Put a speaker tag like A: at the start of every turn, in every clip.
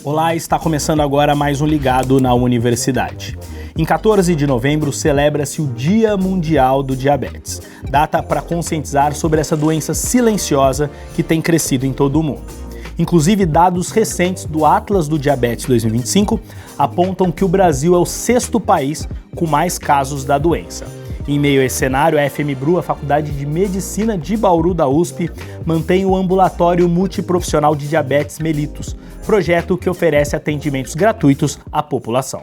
A: Olá, está começando agora mais um Ligado na Universidade. Em 14 de novembro celebra-se o Dia Mundial do Diabetes, data para conscientizar sobre essa doença silenciosa que tem crescido em todo o mundo. Inclusive, dados recentes do Atlas do Diabetes 2025 apontam que o Brasil é o 6º país com mais casos da doença. Em meio a esse cenário, a FMBRU, a Faculdade de Medicina de Bauru da USP, mantém o Ambulatório Multiprofissional de Diabetes Mellitus, projeto que oferece atendimentos gratuitos à população.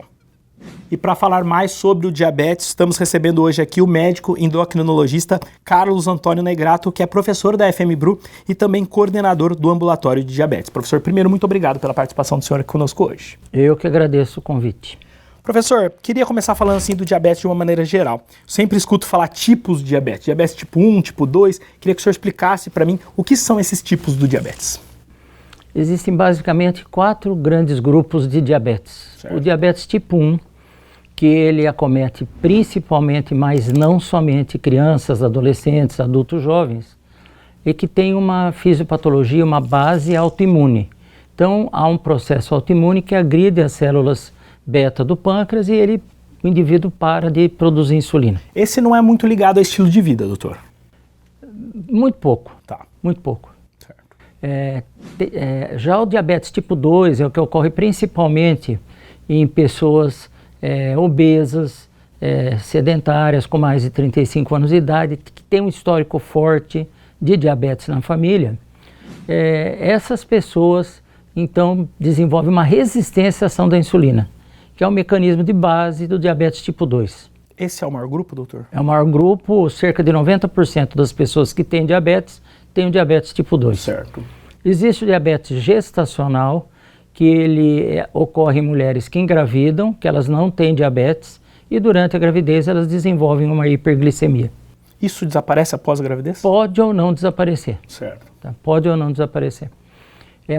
A: E para falar mais sobre o diabetes, estamos recebendo hoje aqui o médico endocrinologista Carlos Antônio Negrato, que é professor da FMBRU e também coordenador do Ambulatório de Diabetes. Professor, primeiro, muito obrigado pela participação do senhor aqui conosco hoje.
B: Eu que agradeço o convite.
A: Professor, queria começar falando assim do diabetes de uma maneira geral. Sempre escuto falar tipos de diabetes, diabetes tipo 1, tipo 2. Queria que o senhor explicasse para mim o que são esses tipos do diabetes.
B: Existem basicamente 4 grandes grupos de diabetes.
A: Certo.
B: O diabetes tipo 1, que ele acomete principalmente, mas não somente crianças, adolescentes, adultos jovens, e que tem uma fisiopatologia, uma base autoimune. Então, há um processo autoimune que agride as células beta do pâncreas e o indivíduo para de produzir insulina.
A: Esse não é muito ligado ao estilo de vida, doutor?
B: Muito pouco.
A: Tá.
B: Muito pouco.
A: Certo.
B: Já o diabetes tipo 2 é o que ocorre principalmente em pessoas obesas, sedentárias, com mais de 35 anos de idade, que tem um histórico forte de diabetes na família. Essas pessoas, então, desenvolvem uma resistência à ação da insulina, que é o mecanismo de base do diabetes tipo 2.
A: Esse é o maior grupo, doutor?
B: É o maior grupo, cerca de 90% das pessoas que têm diabetes têm o diabetes tipo 2.
A: Certo.
B: Existe o diabetes gestacional, que ele ocorre em mulheres que engravidam, que elas não têm diabetes, e durante a gravidez elas desenvolvem uma hiperglicemia.
A: Isso desaparece após a gravidez?
B: Pode ou não desaparecer.
A: Certo.
B: Tá? Pode ou não desaparecer.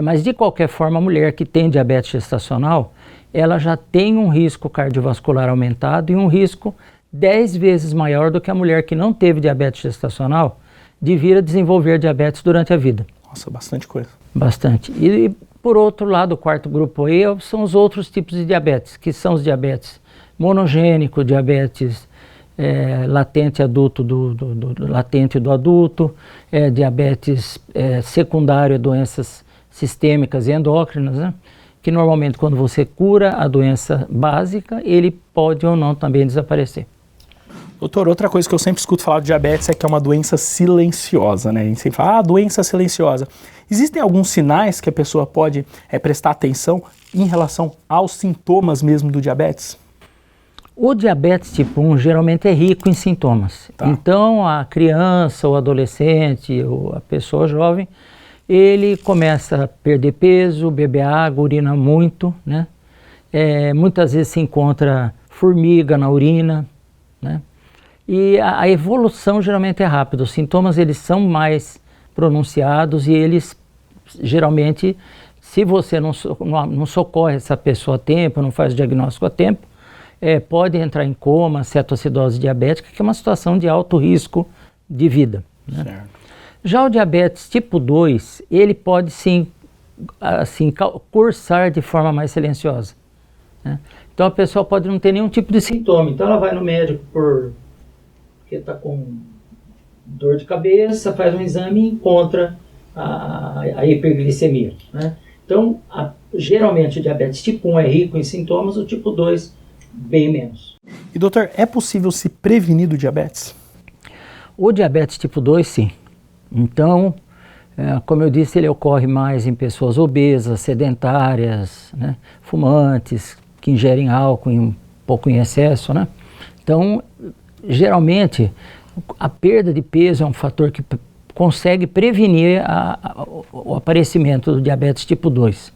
B: Mas de qualquer forma, a mulher que tem diabetes gestacional, ela já tem um risco cardiovascular aumentado e um risco 10 vezes maior do que a mulher que não teve diabetes gestacional de vir a desenvolver diabetes durante a vida.
A: Nossa, bastante coisa.
B: Bastante. E por outro lado, o quarto grupo aí são os outros tipos de diabetes, que são os diabetes monogênico, diabetes latente adulto latente do adulto, diabetes secundário a doenças sistêmicas e endócrinas, né? Que normalmente quando você cura a doença básica, ele pode ou não também desaparecer.
A: Doutor, outra coisa que eu sempre escuto falar de diabetes é que é uma doença silenciosa, né? A gente sempre fala, doença silenciosa. Existem alguns sinais que a pessoa pode prestar atenção em relação aos sintomas mesmo do diabetes?
B: O diabetes tipo 1 geralmente é rico em sintomas.
A: Tá.
B: Então, a criança, o adolescente, ou a pessoa jovem, ele começa a perder peso, beber água, urina muito, né? Muitas vezes se encontra formiga na urina, né? E a evolução geralmente é rápida. Os sintomas eles são mais pronunciados e eles geralmente, se você não socorre essa pessoa a tempo, não faz o diagnóstico a tempo, pode entrar em coma, cetoacidose diabética, que é uma situação de alto risco de vida, né?
A: Certo.
B: Já o diabetes tipo 2, ele pode sim, assim, cursar de forma mais silenciosa, né? Então a pessoa pode não ter nenhum tipo de sintoma, então ela vai no médico porque está com dor de cabeça, faz um exame e encontra a hiperglicemia, né? Então, geralmente o diabetes tipo 1 é rico em sintomas, o tipo 2 bem menos.
A: E doutor, é possível se prevenir do diabetes?
B: O diabetes tipo 2, sim. Então, como eu disse, ele ocorre mais em pessoas obesas, sedentárias, né, fumantes, que ingerem álcool um pouco em excesso, né? Então, geralmente, a perda de peso é um fator que consegue prevenir o aparecimento do diabetes tipo 2.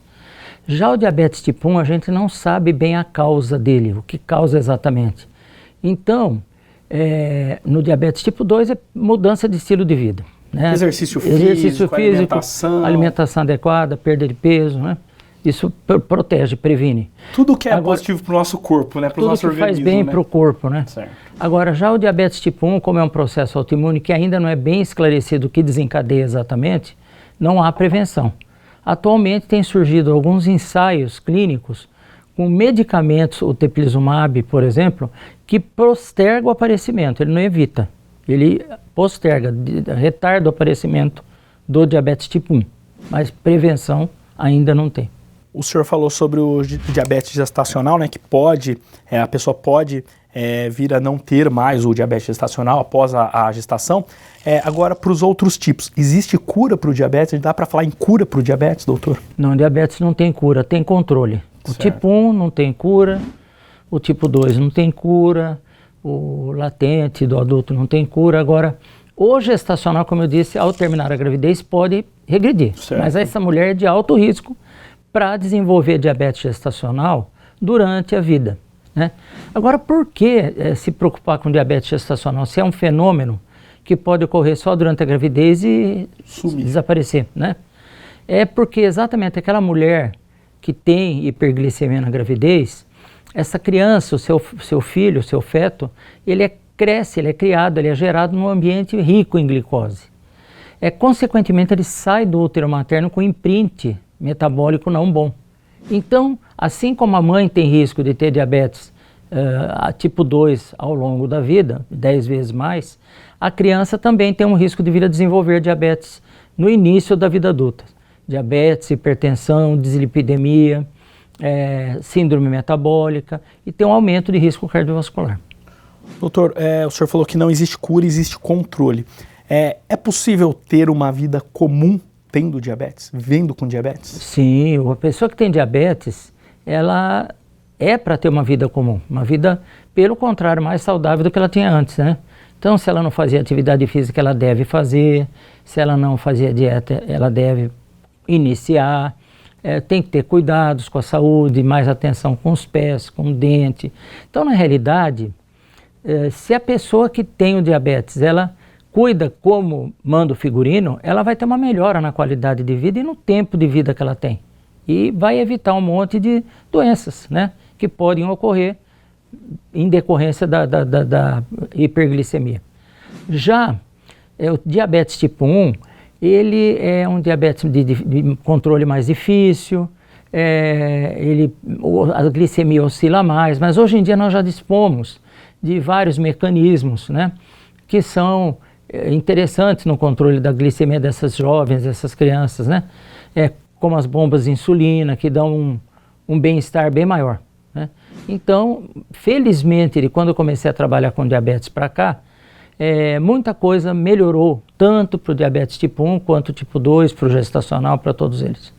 B: Já o diabetes tipo 1, a gente não sabe bem a causa dele, o que causa exatamente. Então, no diabetes tipo 2 é mudança de estilo de vida, né?
A: Exercício físico,
B: alimentação adequada, perda de peso, né? Isso protege, previne.
A: Tudo que é positivo para o nosso corpo, né? Para o nosso organismo.
B: Tudo que faz bem para o corpo, né?
A: Certo.
B: Agora, já o diabetes tipo 1, como é um processo autoimune que ainda não é bem esclarecido o que desencadeia exatamente, não há prevenção. Atualmente tem surgido alguns ensaios clínicos com medicamentos, o teplizumab, por exemplo, que posterga o aparecimento, ele não evita, ele posterga, retarda o aparecimento do diabetes tipo 1, mas prevenção ainda não tem.
A: O senhor falou sobre o diabetes gestacional, né, que a pessoa pode vir a não ter mais o diabetes gestacional após a gestação. Agora, para os outros tipos, existe cura para o diabetes? Dá para falar em cura para o diabetes, doutor?
B: Não, diabetes não tem cura, tem controle. O tipo 1 não tem cura, o tipo 2 não tem cura, o latente do adulto não tem cura. Agora, o gestacional, como eu disse, ao terminar a gravidez pode regredir. Certo. Mas essa mulher é de alto risco para desenvolver diabetes gestacional durante a vida, né? Agora, por que se preocupar com diabetes gestacional? Se é um fenômeno que pode ocorrer só durante a gravidez e desaparecer, né? É porque exatamente aquela mulher que tem hiperglicemia na gravidez, essa criança, o seu filho, o seu feto, ele cresce, ele é criado, ele é gerado num ambiente rico em glicose. Consequentemente, ele sai do útero materno com imprint metabólico não bom. Então, assim como a mãe tem risco de ter diabetes tipo 2 ao longo da vida, 10 vezes mais, a criança também tem um risco de vir a desenvolver diabetes no início da vida adulta. Diabetes, hipertensão, dislipidemia, síndrome metabólica e tem um aumento de risco cardiovascular.
A: Doutor, o senhor falou que não existe cura, existe controle. É possível ter uma vida comum tendo diabetes, vivendo com diabetes?
B: Sim, a pessoa que tem diabetes, ela é para ter uma vida comum, uma vida, pelo contrário, mais saudável do que ela tinha antes, né? Então, se ela não fazia atividade física, ela deve fazer, se ela não fazia dieta, ela deve iniciar, tem que ter cuidados com a saúde, mais atenção com os pés, com o dente. Então, na realidade, se a pessoa que tem o diabetes, ela cuida como manda o figurino, ela vai ter uma melhora na qualidade de vida e no tempo de vida que ela tem. E vai evitar um monte de doenças, né, que podem ocorrer em decorrência da hiperglicemia. Já o diabetes tipo 1, ele é um diabetes de controle mais difícil, a glicemia oscila mais, mas hoje em dia nós já dispomos de vários mecanismos, né, que são interessantes no controle da glicemia dessas jovens, dessas crianças, né, como as bombas de insulina, que dão um bem-estar bem maior, né. Então, felizmente, quando eu comecei a trabalhar com diabetes para cá, muita coisa melhorou, tanto para o diabetes tipo 1 quanto tipo 2, para o gestacional, para todos eles.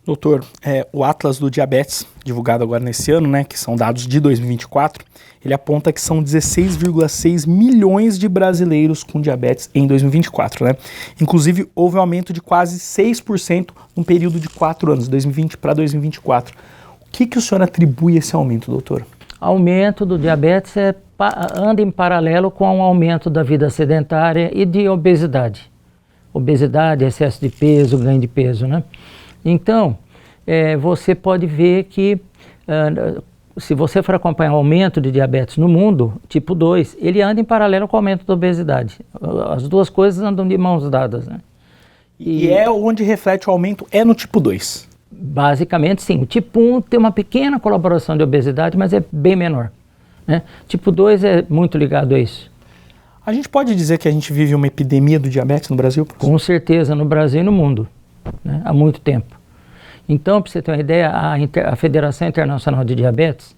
A: Doutor, o Atlas do Diabetes, divulgado agora nesse ano, né, que são dados de 2024, ele aponta que são 16,6 milhões de brasileiros com diabetes em 2024, né? Inclusive, houve um aumento de quase 6% num período de 4 anos, 2020 para 2024. O que o senhor atribui a esse aumento, doutor?
B: Aumento do diabetes anda em paralelo com o aumento da vida sedentária e de obesidade. Obesidade, excesso de peso, ganho de peso, né? Então, você pode ver que, se você for acompanhar o aumento de diabetes no mundo, tipo 2, ele anda em paralelo com o aumento da obesidade. As duas coisas andam de mãos dadas, né?
A: E onde reflete o aumento no tipo 2?
B: Basicamente, sim. O tipo 1 tem uma pequena colaboração de obesidade, mas é bem menor, né? Tipo 2 é muito ligado a isso.
A: A gente pode dizer que a gente vive uma epidemia do diabetes no Brasil?
B: Com certeza, no Brasil e no mundo, né? Há muito tempo. Então, para você ter uma ideia, a Federação Internacional de Diabetes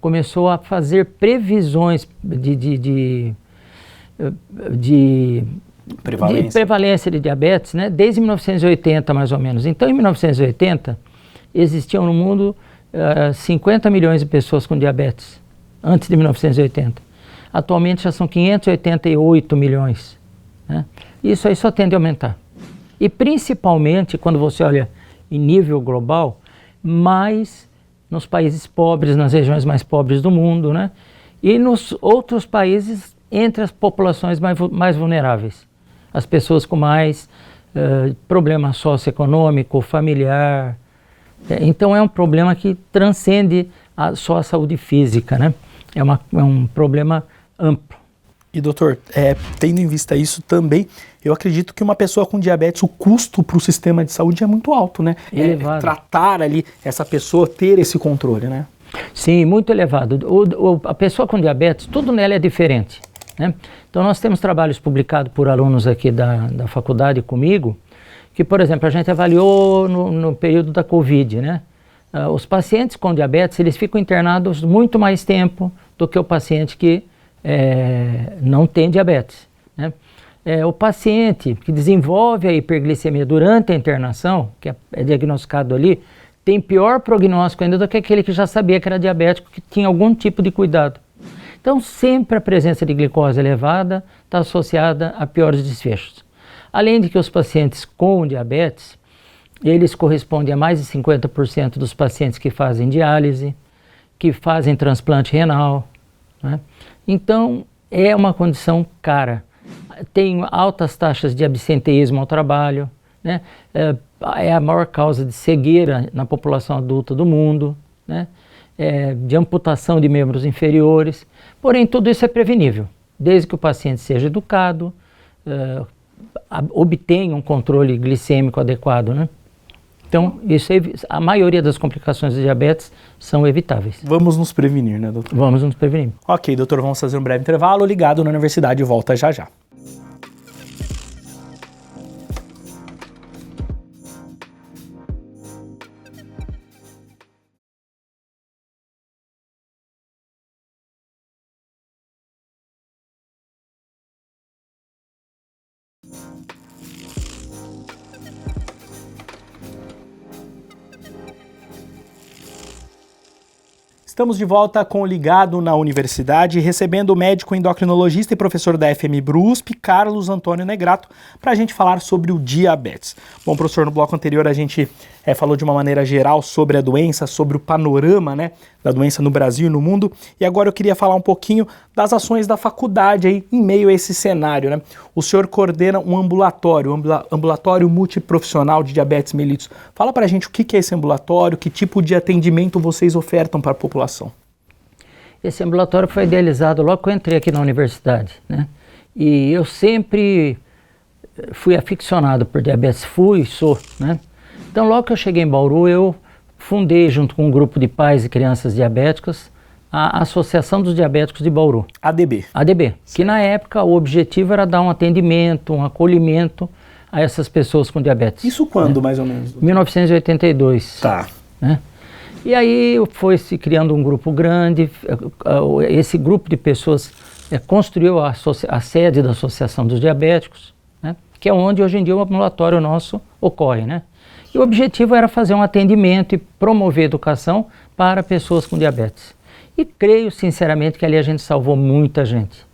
B: começou a fazer previsões de prevalência de diabetes, né, desde 1980, mais ou menos. Então, em 1980, existiam no mundo 50 milhões de pessoas com diabetes, antes de 1980. Atualmente já são 588 milhões, né? Isso aí só tende a aumentar. E principalmente, quando você olha em nível global, mais nos países pobres, nas regiões mais pobres do mundo, né? E nos outros países, entre as populações mais vulneráveis. As pessoas com mais problema socioeconômico, familiar, Então é um problema que transcende só a saúde física, né? É um problema amplo.
A: E doutor, tendo em vista isso também, eu acredito que uma pessoa com diabetes, o custo para o sistema de saúde é muito alto, né?
B: Elevado.
A: Tratar ali essa pessoa, ter esse controle, né?
B: Sim, muito elevado. A pessoa com diabetes, tudo nela é diferente, né? Então nós temos trabalhos publicados por alunos aqui da faculdade comigo, que, por exemplo, a gente avaliou no período da Covid, né? Os pacientes com diabetes, eles ficam internados muito mais tempo do que o paciente que não tem diabetes, né? O paciente que desenvolve a hiperglicemia durante a internação, que é diagnosticado ali, tem pior prognóstico ainda do que aquele que já sabia que era diabético, que tinha algum tipo de cuidado. Então, sempre a presença de glicose elevada está associada a piores desfechos. Além de que os pacientes com diabetes, eles correspondem a mais de 50% dos pacientes que fazem diálise, que fazem transplante renal, né? Então, é uma condição cara. Tem altas taxas de absenteísmo ao trabalho, né? É a maior causa de cegueira na população adulta do mundo, né? De amputação de membros inferiores. Porém, tudo isso é prevenível, desde que o paciente seja educado, obtenha um controle glicêmico adequado, né? Então, a maioria das complicações de diabetes são evitáveis.
A: Vamos nos prevenir, né, doutor?
B: Vamos nos prevenir.
A: Ok, doutor, vamos fazer um breve intervalo. Ligado na Universidade, volta já já. Estamos de volta com o Ligado na Universidade, recebendo o médico endocrinologista e professor da FMBRUSP, Carlos Antônio Negrato, para a gente falar sobre o diabetes. Bom, professor, no bloco anterior a gente falou de uma maneira geral sobre a doença, sobre o panorama, né, da doença no Brasil e no mundo, e agora eu queria falar um pouquinho das ações da faculdade aí, em meio a esse cenário, né? O senhor coordena um ambulatório multiprofissional de diabetes mellitus. Fala para a gente o que é esse ambulatório, que tipo de atendimento vocês ofertam para a população.
B: Esse ambulatório foi idealizado logo que eu entrei aqui na universidade, né? E eu sempre fui aficionado por diabetes, sou, né? Então, logo que eu cheguei em Bauru, eu fundei, junto com um grupo de pais e crianças diabéticas, a Associação dos Diabéticos de Bauru.
A: ADB.
B: ADB, que na época o objetivo era dar um atendimento, um acolhimento a essas pessoas com diabetes.
A: Isso quando, mais ou menos?
B: 1982.
A: Tá.
B: Né? E aí foi se criando um grupo grande, esse grupo de pessoas construiu a sede da Associação dos Diabéticos, né? Que é onde hoje em dia o ambulatório nosso ocorre, né? E o objetivo era fazer um atendimento e promover educação para pessoas com diabetes. E creio sinceramente que ali a gente salvou muita gente,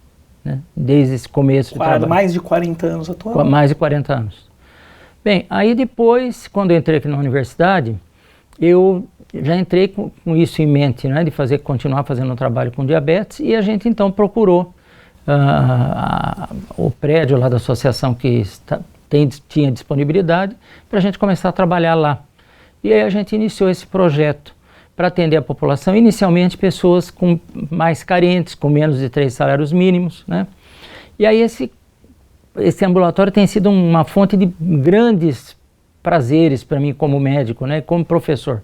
B: né? Desde esse começo de trabalho.
A: Mais de 40 anos atualmente.
B: Mais de 40 anos. Bem, aí depois, quando eu entrei aqui na universidade, eu já entrei com isso em mente, né, de continuar fazendo um trabalho com diabetes, e a gente então procurou o prédio lá da associação que tinha disponibilidade para a gente começar a trabalhar lá. E aí a gente iniciou esse projeto para atender a população, inicialmente pessoas mais carentes, com menos de 3 salários mínimos, né? E aí esse ambulatório tem sido uma fonte de grandes prazeres para mim como médico, né, como professor.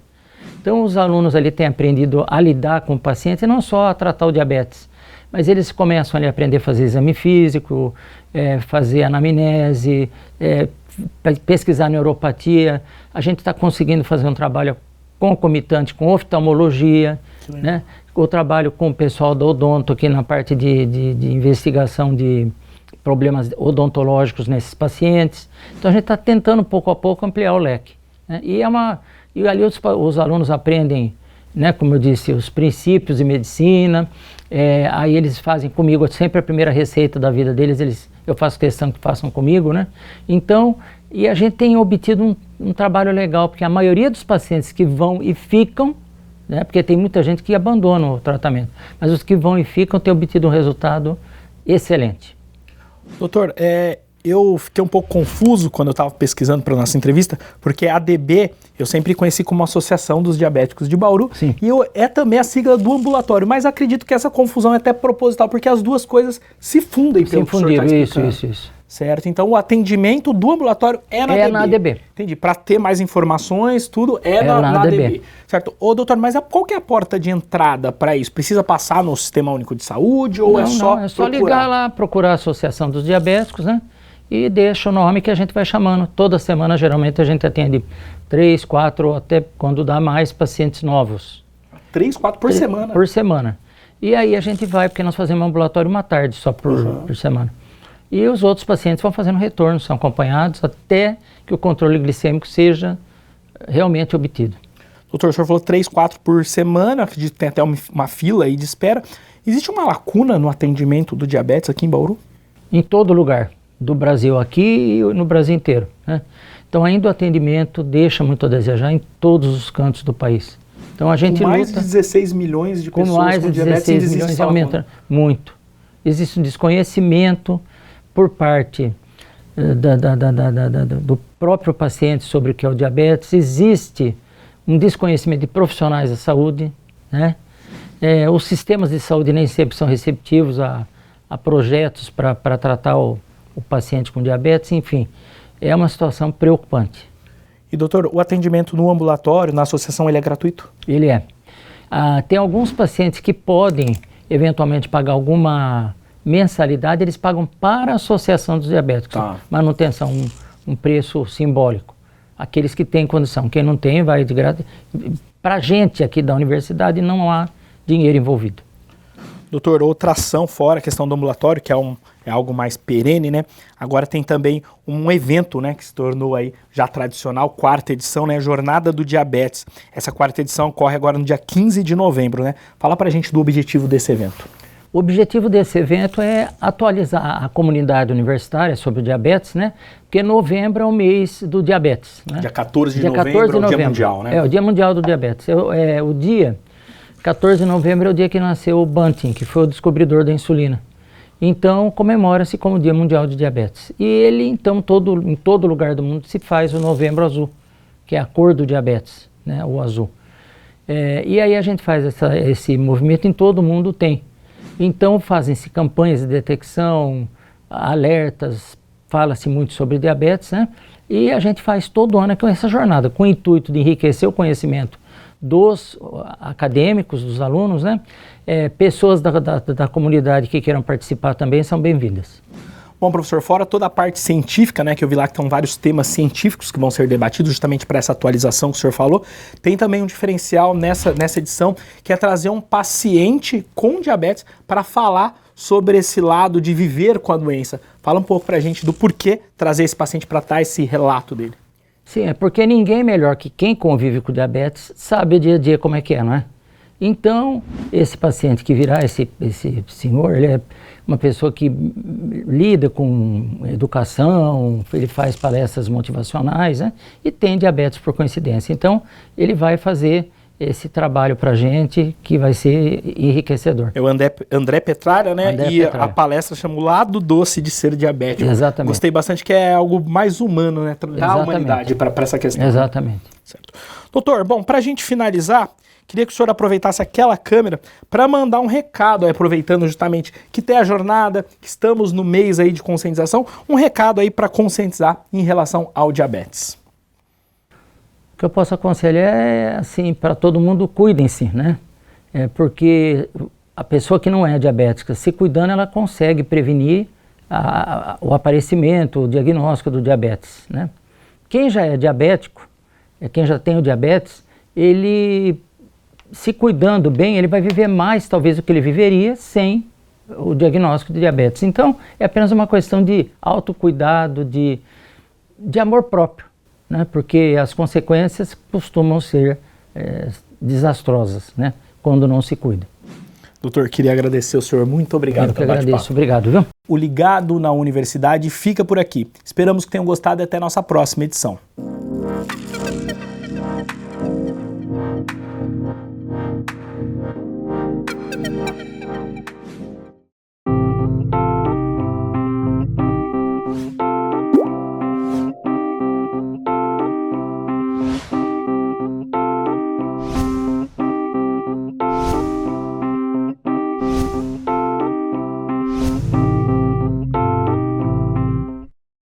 B: Então os alunos ali têm aprendido a lidar com o paciente, e não só a tratar o diabetes, mas eles começam ali a aprender a fazer exame físico, fazer anamnese, pesquisar neuropatia. A gente está conseguindo fazer um trabalho concomitante com oftalmologia, né? O trabalho com o pessoal do odonto aqui na parte de investigação de problemas odontológicos nesses pacientes. Então a gente está tentando pouco a pouco ampliar o leque, né? E ali os alunos aprendem, né, como eu disse, os princípios de medicina. Aí eles fazem comigo sempre a primeira receita da vida deles, eu faço questão que façam comigo, né? Então, e a gente tem obtido um trabalho legal, porque a maioria dos pacientes que vão e ficam, né, porque tem muita gente que abandona o tratamento, mas os que vão e ficam têm obtido um resultado excelente.
A: Doutor, eu fiquei um pouco confuso quando eu estava pesquisando para a nossa entrevista, porque a ADB Eu sempre conheci como Associação dos Diabéticos de Bauru.
B: Sim.
A: E é também a sigla do ambulatório, mas acredito que essa confusão é até proposital, porque as duas coisas se fundem pelo que o senhor está explicando.
B: Isso.
A: Certo? Então o atendimento do ambulatório é na ADB.
B: É na ADB.
A: Entendi. Para ter mais informações, tudo é na ADB. Certo? Ô, doutor, mas qual que é a porta de entrada para isso? Precisa passar no Sistema Único de Saúde ou
B: não, é só ligar lá, procurar a Associação dos Diabéticos, né? E deixa o nome que a gente vai chamando. Toda semana, geralmente, a gente atende 3, 4, até quando dá mais pacientes novos.
A: 3, 4 por semana?
B: Por semana. E aí a gente vai, porque nós fazemos um ambulatório uma tarde só por semana. E os outros pacientes vão fazendo retorno, são acompanhados até que o controle glicêmico seja realmente obtido.
A: Doutor, o senhor falou 3, 4 por semana, acredito que tem até uma fila aí de espera. Existe uma lacuna no atendimento do diabetes aqui em Bauru?
B: Em todo lugar do Brasil, aqui e no Brasil inteiro, né? Então ainda o atendimento deixa muito a desejar em todos os cantos do país. Então a gente
A: com mais
B: luta,
A: de 16 milhões de pessoas
B: com mais de 16 milhões aumenta muito. Existe um desconhecimento por parte do próprio paciente sobre o que é o diabetes, existe um desconhecimento de profissionais da saúde, né? Os sistemas de saúde nem sempre são receptivos a projetos para tratar o paciente com diabetes, enfim, é uma situação preocupante.
A: E doutor, o atendimento no ambulatório, na associação, ele é gratuito?
B: Ele é. Tem alguns pacientes que podem eventualmente pagar alguma mensalidade, eles pagam para a Associação dos Diabéticos.
A: Tá.
B: Manutenção, um preço simbólico. Aqueles que têm condição, quem não tem vai de graça. Para a gente aqui da universidade não há dinheiro envolvido.
A: Doutor, outra ação fora a questão do ambulatório, que é algo mais perene, né? Agora tem também um evento, né, que se tornou aí já tradicional, quarta edição, né, Jornada do Diabetes. Essa quarta edição ocorre agora no dia 15 de novembro, né? Fala pra gente do objetivo desse evento.
B: O objetivo desse evento é atualizar a comunidade universitária sobre o diabetes, né? Porque novembro é o mês do diabetes, né?
A: Dia 14 de novembro é o Dia Mundial, né?
B: É o Dia Mundial do Diabetes. O dia 14 de novembro é o dia que nasceu o Banting, que foi o descobridor da insulina. Então, comemora-se como Dia Mundial de Diabetes. E ele, então, em todo lugar do mundo se faz o Novembro Azul, que é a cor do diabetes, né? O azul. E aí a gente faz esse movimento, em todo mundo tem. Então fazem-se campanhas de detecção, alertas, fala-se muito sobre diabetes, né? E a gente faz todo ano com essa jornada, com o intuito de enriquecer o conhecimento dos acadêmicos, dos alunos, né? Pessoas da comunidade que queiram participar também são bem-vindas.
A: Bom, professor, fora toda a parte científica, né, que eu vi lá que estão vários temas científicos que vão ser debatidos justamente para essa atualização que o senhor falou, tem também um diferencial nessa edição, que é trazer um paciente com diabetes para falar sobre esse lado de viver com a doença. Fala um pouco para a gente do porquê trazer esse paciente para dar esse relato dele.
B: Sim, é porque ninguém melhor que quem convive com diabetes sabe dia a dia como é que é, não é? Então, esse paciente que virá, esse senhor, ele é uma pessoa que lida com educação, ele faz palestras motivacionais, né? E tem diabetes por coincidência. Então, ele vai fazer esse trabalho para a gente que vai ser enriquecedor.
A: É o André Petralha, né?
B: André
A: e
B: Petralha.
A: A palestra chama O Lado Doce de Ser Diabético.
B: Exatamente.
A: Gostei bastante, que é algo mais humano, né? Da humanidade para essa questão.
B: Exatamente.
A: Certo. Doutor, bom, para a gente finalizar, queria que o senhor aproveitasse aquela câmera para mandar um recado, aproveitando justamente que tem a jornada, que estamos no mês aí de conscientização, um recado aí para conscientizar em relação ao diabetes.
B: O que eu posso aconselhar é, assim, para todo mundo, cuidem-se, né? Porque a pessoa que não é diabética, se cuidando, ela consegue prevenir o aparecimento, o diagnóstico do diabetes, né? Quem já é diabético, quem já tem o diabetes, ele, se cuidando bem, ele vai viver mais, talvez, do que ele viveria sem o diagnóstico de diabetes. Então, é apenas uma questão de autocuidado, de amor próprio, né? Porque as consequências costumam ser desastrosas, né? Quando não se cuida.
A: Doutor, queria agradecer ao senhor. Muito obrigado.
B: Eu que agradeço. Obrigado, viu?
A: O Ligado na Universidade fica por aqui. Esperamos que tenham gostado e até a nossa próxima edição.